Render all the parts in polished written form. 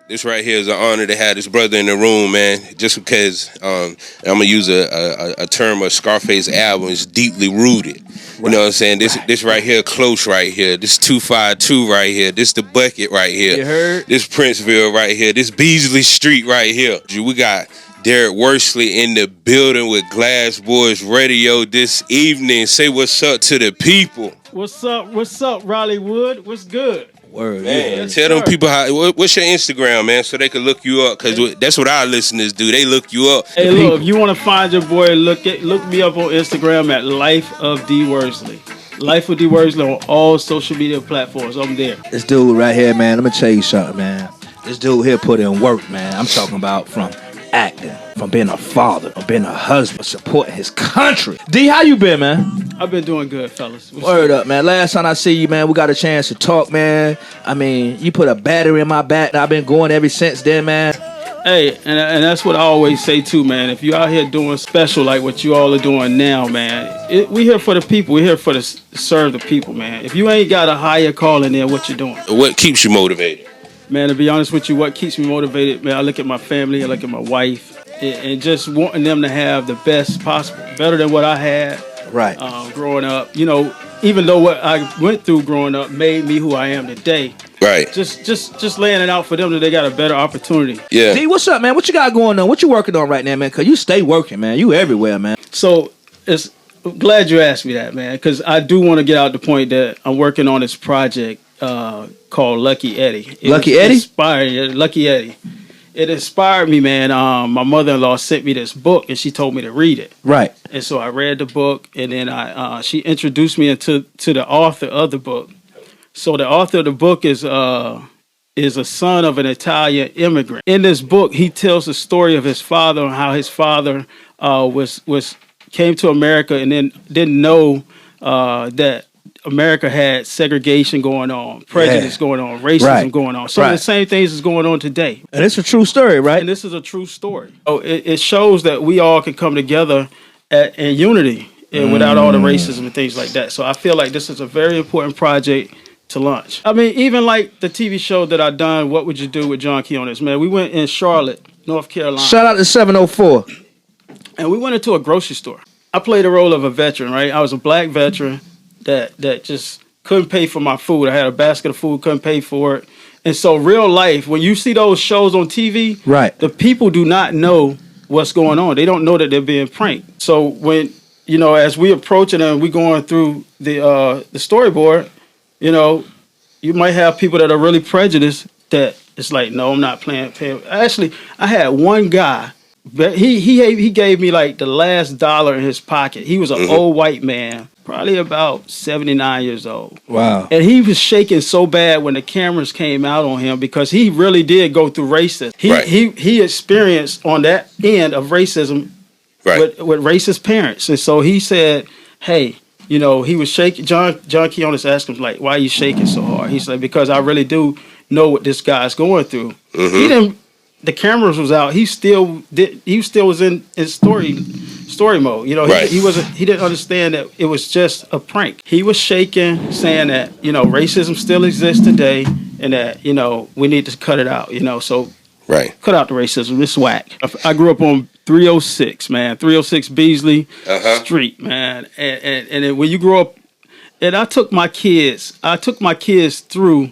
This right here is an honor to have this brother in the room, man. Just because I'm gonna use a term of Scarface album is deeply rooted. You know what I'm saying? This right here, close right here. This 252 right here. This the bucket right here. You heard? This Princeville right here. This Beasley Street right here. We got Derrick Worsley in the building with Glass Boys Radio this evening. Say what's up to the people. What's up, Raleigh Wood? What's good? Word, Man, yes, tell them people what's your Instagram, man, so they can look you up, because that's what our listeners do. They look you up. Hey, look, if you want to find your boy, look me up on Instagram at Life of D Worsley. Life of D Worsley on all social media platforms. I'm there. This dude right here, man, let me tell you something, man. This dude here put in work, man. I'm talking about from acting, from being a father, from being a husband, supporting his country. D, how you been, man? I've been doing good, fellas. Word up, man. Last time I see you, man, we got a chance to talk, man. I mean, you put a battery in my back, and I've been going ever since then, man. Hey, and that's what I always say too, man. If you out here doing special like what you all are doing now, man, we here for the people. We here for to serve the people, man. If you ain't got a higher calling there, what you doing? What keeps you motivated? Man, to be honest with you, what keeps me motivated, man, I look at my family, I look at my wife, and just wanting them to have the best possible, better than what I had. Right. Growing up, you know, even though what I went through growing up made me who I am today. Right. Just laying it out for them that they got a better opportunity. Yeah. D, what's up, man? What you got going on? What you working on right now, man? Because you stay working, man. You everywhere, man. So I'm glad you asked me that, man, because I do want to get out the point that I'm working on this project called Lucky Eddie. Lucky Eddie? Lucky Eddie. It inspired me, man. My mother-in-law sent me this book, and she told me to read it. Right. And so I read the book, and then she introduced me to the author of the book. So the author of the book is a son of an Italian immigrant. In this book, he tells the story of his father and how his father came to America and then didn't know that America had segregation going on, prejudice going on, racism going on. Some of the same things is going on today. And it's a true story, right? And this is a true story. Oh, it shows that we all can come together in unity and without all the racism and things like that. So I feel like this is a very important project to launch. I mean, even like the TV show that I done, What Would You Do with John Keonis, man. We went in Charlotte, North Carolina. Shout out to 704. And we went into a grocery store. I played the role of a veteran, right? I was a black veteran that just couldn't pay for my food. I had a basket of food, couldn't pay for it. And so real life, when you see those shows on TV, right, the people do not know what's going on. They don't know that they're being pranked. So when, you know, as we approach it and we going through the storyboard, you know, you might have people that are really prejudiced that it's like, no, I'm not paying. Actually, I had one guy, but he gave me like the last dollar in his pocket. He was an old white man, probably about 79 years old. Wow. And he was shaking so bad when the cameras came out on him because he really did go through racism. He experienced on that end of racism with racist parents. And so he said, hey, you know, he was shaking. John Keonis asked him, like, why are you shaking so hard? He said, because I really do know what this guy's going through. He didn't. The cameras was out. He still was in story mode. You know, he didn't understand that it was just a prank. He was shaking, saying that, you know, racism still exists today and that, you know, we need to cut it out, you know. So cut out the racism. It's whack. I grew up on 306, man. 306 Beasley Street, man. And then when you grow up, and I took my kids through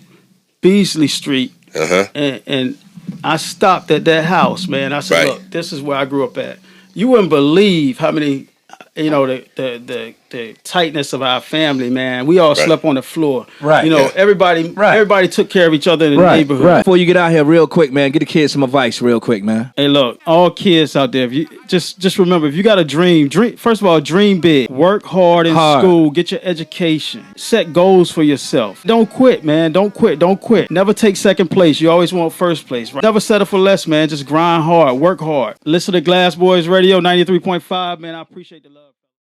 Beasley Street and I stopped at that house, man. I said, look, this is where I grew up at. You wouldn't believe how many, you know, the tightness of our family, man. We all slept on the floor. Right. You know, everybody took care of each other in the neighborhood. Right. Before you get out here real quick, man, get the kids some advice real quick, man. Hey, look, all kids out there, if you just remember, if you got a dream, first of all, dream big. Work hard in school, get your education. Set goals for yourself. Don't quit, man. Don't quit. Never take second place. You always want first place. Right? Never settle for less, man. Just grind hard, work hard. Listen to Glass Boys Radio 93.5, man. I appreciate the love.